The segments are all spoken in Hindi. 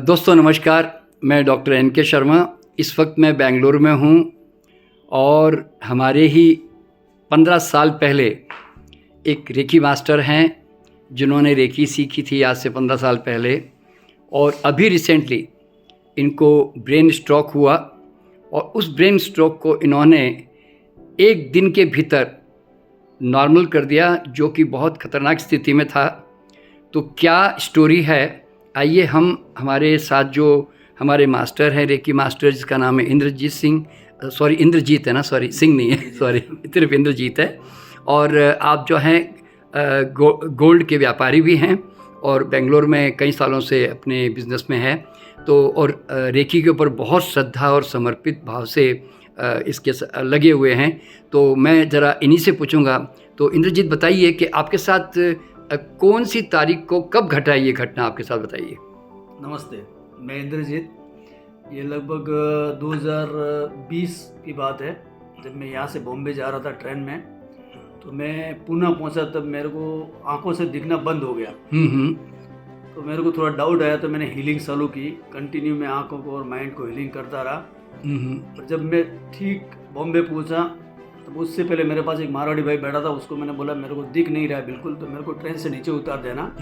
दोस्तों नमस्कार, मैं डॉक्टर एन.के. शर्मा। इस वक्त मैं बेंगलुरु में हूँ और हमारे ही 15 साल पहले एक रेकी मास्टर हैं जिन्होंने रेकी सीखी थी आज से 15 साल पहले, और अभी रिसेंटली इनको ब्रेन स्ट्रोक हुआ और उस ब्रेन स्ट्रोक को इन्होंने एक दिन के भीतर नॉर्मल कर दिया, जो कि बहुत ख़तरनाक स्थिति में था। तो क्या स्टोरी है, आइए हम हमारे साथ जो हमारे मास्टर हैं, रेकी मास्टर, जिसका नाम है इंद्रजीत है ना, सिंह नहीं है, सिर्फ इंद्रजीत है। और आप जो हैं गोल्ड के व्यापारी भी हैं और बेंगलोर में कई सालों से अपने बिज़नेस में हैं। तो और रेकी के ऊपर बहुत श्रद्धा और समर्पित भाव से इसके लगे हुए हैं। तो मैं ज़रा इन्हीं से पूछूंगा। तो इंद्रजीत बताइए कि आपके साथ कौन सी तारीख को कब घटा ये घटना, आपके साथ बताइए। नमस्ते, मैं इंद्रजीत। ये लगभग 2020 की बात है, जब मैं यहाँ से बॉम्बे जा रहा था ट्रेन में। तो मैं पुणे पहुँचा, तब मेरे को आंखों से दिखना बंद हो गया। तो मेरे को थोड़ा डाउट आया, तो मैंने हीलिंग चालू की। कंटिन्यू मैं आंखों को और माइंड को हीलिंग करता रहा। और जब मैं ठीक बॉम्बे पहुँचा, तो उससे पहले मेरे पास एक मारवाड़ी भाई बैठा था। उसको मैंने बोला मेरे को दिख नहीं रहा है बिल्कुल, तो मेरे को ट्रेन से नीचे उतार देना।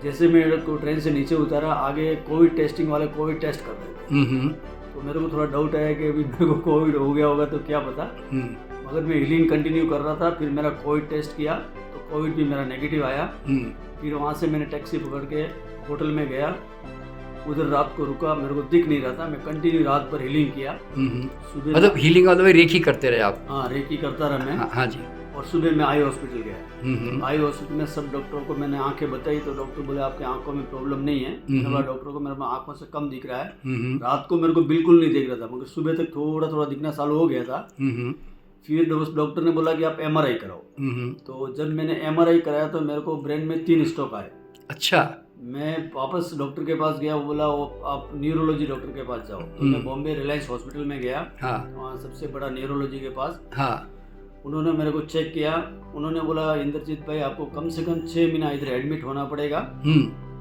जैसे मेरे को ट्रेन से नीचे उतारा, आगे कोविड टेस्टिंग वाले कोविड टेस्ट कर रहे थे। तो मेरे को थोड़ा डाउट आया कि अभी मेरे को कोविड हो गया होगा तो क्या पता। मगर मैं हीलिंग कंटिन्यू कर रहा था। फिर मेरा कोविड टेस्ट किया तो कोविड भी मेरा नेगेटिव आया। फिर वहाँ से मैंने टैक्सी पकड़ के होटल में गया, उधर रात को रुका। मेरे को दिख नहीं रहा था, मैं कंटिन्यू रात भर हीलिंग किया। मतलब हीलिंग वाले में रेकी करते रहे आप? हाँ, रेकी करता रहा मैं। हाँ जी। और सुबह मैं आई हॉस्पिटल गया। आई हॉस्पिटल में सब डॉक्टरों को मैंने आंखें बताई, तो डॉक्टर बोले आपके आंखों में प्रॉब्लम नहीं है। मैंने बोला डॉक्टर को मेरे आंखों से कम दिख रहा है। रात को मेरे को बिल्कुल नहीं दिख रहा था, मगर सुबह तक थोड़ा थोड़ा दिखना चालू हो गया था। फिर उस डॉक्टर ने बोला कि आप MRI कराओ। तो जब मैंने MRI कराया तो मेरे को ब्रेन में 3 स्ट्रोक आए। अच्छा। मैं वापस डॉक्टर के पास गया। वो बोला आप न्यूरोलॉजी डॉक्टर के पास जाओ। तो मैं बॉम्बे रिलायंस हॉस्पिटल में गया। वहाँ सबसे बड़ा न्यूरोलॉजी के पास। उन्होंने मेरे को चेक किया। उन्होंने बोला इंद्रजीत भाई, आपको कम से कम 6 महीना इधर एडमिट होना पड़ेगा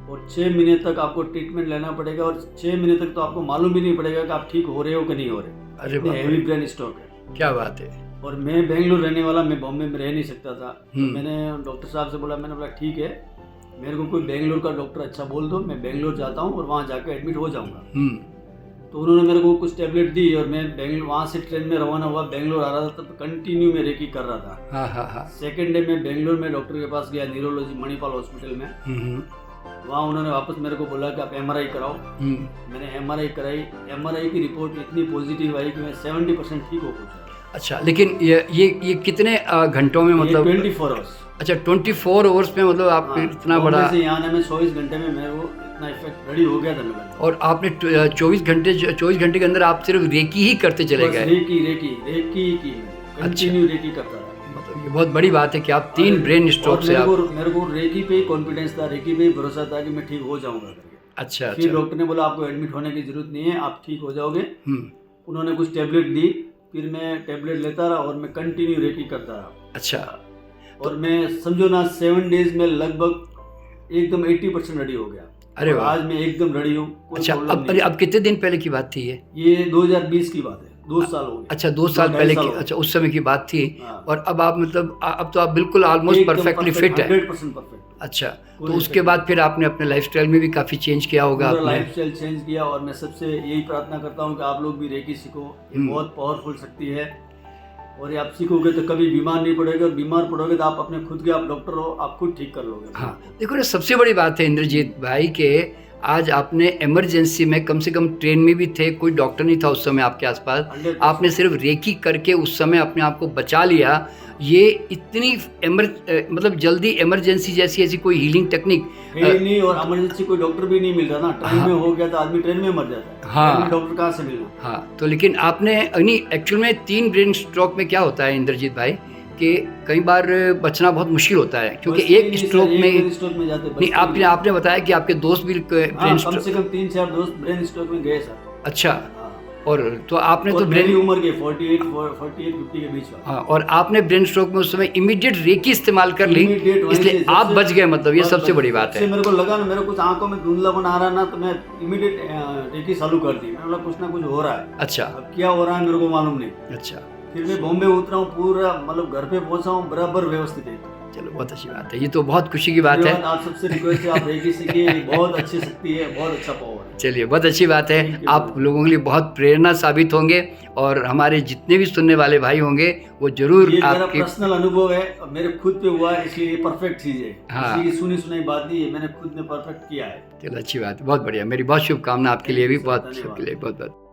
और 6 महीने तक आपको ट्रीटमेंट लेना पड़ेगा। और 6 महीने तक तो आपको मालूम भी नहीं पड़ेगा कि आप ठीक हो रहे हो कि नहीं हो रहे। अरे हेवी ब्रेन स्ट्रोक है। क्या बात है। और मैं बेंगलुरु रहने वाला, मैं बॉम्बे में रह नहीं सकता था। तो मैंने डॉक्टर साहब से बोला, मैंने बोला ठीक है, मेरे को कोई बेंगलुरु का डॉक्टर अच्छा बोल दो, मैं बेंगलुरु जाता हूँ और वहाँ जाकर एडमिट हो जाऊँगा। तो उन्होंने मेरे को कुछ टैबलेट दी और मैं बेंगलुरु, वहाँ से ट्रेन में रवाना हुआ, बेंगलुरु आ रहा था। तब कंटिन्यू मैं रेकी कर रहा था। सेकेंड डे में बेंगलुरु में डॉक्टर के पास गया, न्यूरोलॉजी मणिपाल हॉस्पिटल में। वहाँ उन्होंने वापस मेरे को बोला कि आप MRI कराओ। मैंने MRI कराई। MRI की रिपोर्ट इतनी पॉजिटिव आई कि मैं 70% ठीक हो पहुँचा। अच्छा, लेकिन ये कितने घंटों में, मतलब 24 आवर्स? अच्छा, 24 आवर्स में, मतलब आप इतना बड़ा से यहाँ आने में 24 घंटे में मेरे को इतना इफेक्ट रेडी हो गया था मेरे। और आपने 24 घंटे के अंदर आप सिर्फ रेकी ही करते चले गए? रेकी की कंटिन्यू रेकी करता रहा। मतलब ये बहुत बड़ी बात है कि आप 3 ब्रेन स्ट्रोक से मेरे को रेकी पे ही कॉन्फिडेंस था, रेकी पे ही भरोसा था कि मैं ठीक हो जाऊंगा। अच्छा। फिर डॉक्टर ने बोला आपको एडमिट होने की जरूरत नहीं है, आप ठीक हो जाओगे। उन्होंने कुछ टैबलेट दी, फिर मैं टैबलेट लेता रहा और मैं कंटिन्यू रेकी करता रहा। अच्छा। और मैं समझो ना 7 डेज में लगभग एकदम 80% रेडी हो गया। अरे आज मैं एकदम रेडी हूँ। अच्छा, अब कितने दिन पहले की बात थी ये 2020 की बात है, 2 साल हो गए। अच्छा, 2 साल पहले की। अच्छा, उस समय की बात थी। और अब आप, मतलब अब तो आप बिल्कुल ऑलमोस्ट परफेक्टली फिट है। 100% परफेक्ट। अच्छा, तो उसके बाद फिर आपने अपने लाइफस्टाइल में भी काफ़ी चेंज किया होगा? लाइफस्टाइल चेंज किया। और मैं सबसे यही प्रार्थना करता हूँ कि आप लोग भी रेकी सीखो। ये बहुत पावरफुल शक्ति है और ये आप सीखोगे तो कभी बीमार नहीं पड़ोगे, और बीमार पड़ोगे तो आप अपने खुद के, आप डॉक्टर हो, आप खुद ठीक कर लोगे। हाँ, देखो ना, सबसे बड़ी बात है इंद्रजीत भाई के आज आपने इमरजेंसी में, कम से कम ट्रेन में भी थे, कोई डॉक्टर नहीं था उस समय आपके आसपास, आपने सिर्फ रेकी करके उस समय अपने आप को बचा लिया। ये इतनी मतलब जल्दी इमरजेंसी जैसी ऐसी कोई हीलिंग टेक्निक नहीं, और इमरजेंसी कोई डॉक्टर भी नहीं मिल रहा ना। ट्रेन में हो गया तो आदमी ट्रेन में मर जाता है। हाँ, डॉक्टर कहाँ से मिलना। हाँ, तो लेकिन आपने एक्चुअल में 3 ब्रेन स्ट्रोक में क्या होता है इंद्रजीत भाई कि कई बार बचना बहुत मुश्किल होता है, क्योंकि एक स्ट्रोक में जाते नहीं। आपने बताया कि आपके दोस्त भी ब्रेन कम से कम 3-4 दोस्त ब्रेन स्ट्रोक में गए सर। अच्छा। और तो आपने और तो मेरी ब्रेन उम्र के 48 50 के बीच में। हाँ, और आपने ब्रेन स्ट्रोक में उस समय इमीडिएट रेकी इस्तेमाल कर ली, Immediate वहीं इसलिए से आप जब से- बच गए, मतलब ये बस सबसे बस बड़ी बात जब से है। मेरे को लगा ना, मेरे कुछ आंखों में धुंधलापन आ रहा ना, तो मैं इमीडिएट रेकी चालू कर दी। मैंने बोला कुछ ना कुछ हो रहा है, अच्छा अब क्या हो रहा है मेरे को मालूम नहीं। अच्छा, फिर मैं बॉम्बे उतरा हूँ, पूरा मतलब घर पे पहुंचा हूँ, बराबर व्यवस्थित है। चलो बहुत अच्छी बात है, ये तो बहुत खुशी की बात है। धन्यवाद, आप सबसे रिक्वेस्ट है, आप रेकी सीखिए, बहुत अच्छी शक्ति है, बहुत अच्छा पावर है। चलिए बहुत अच्छी बात है, Thank you, आप लोगों के लिए बहुत प्रेरणा साबित होंगे, और हमारे जितने भी सुनने वाले भाई होंगे वो जरूर ये मेरा आपके पर्सनल अनुभव है, और मेरे खुद पे हुआ है, इसलिए ये परफेक्ट चीज है। हाँ। किसी की सुनी सुनाई बात नहीं है, मैंने खुद ने परफेक्ट किया है। चलो अच्छी बात है, बहुत बढ़िया। मेरी बहुत शुभकामना आपके लिए भी, Thank you, sir, बहुत धन्यवाद। सबके लिए बहुत बहुत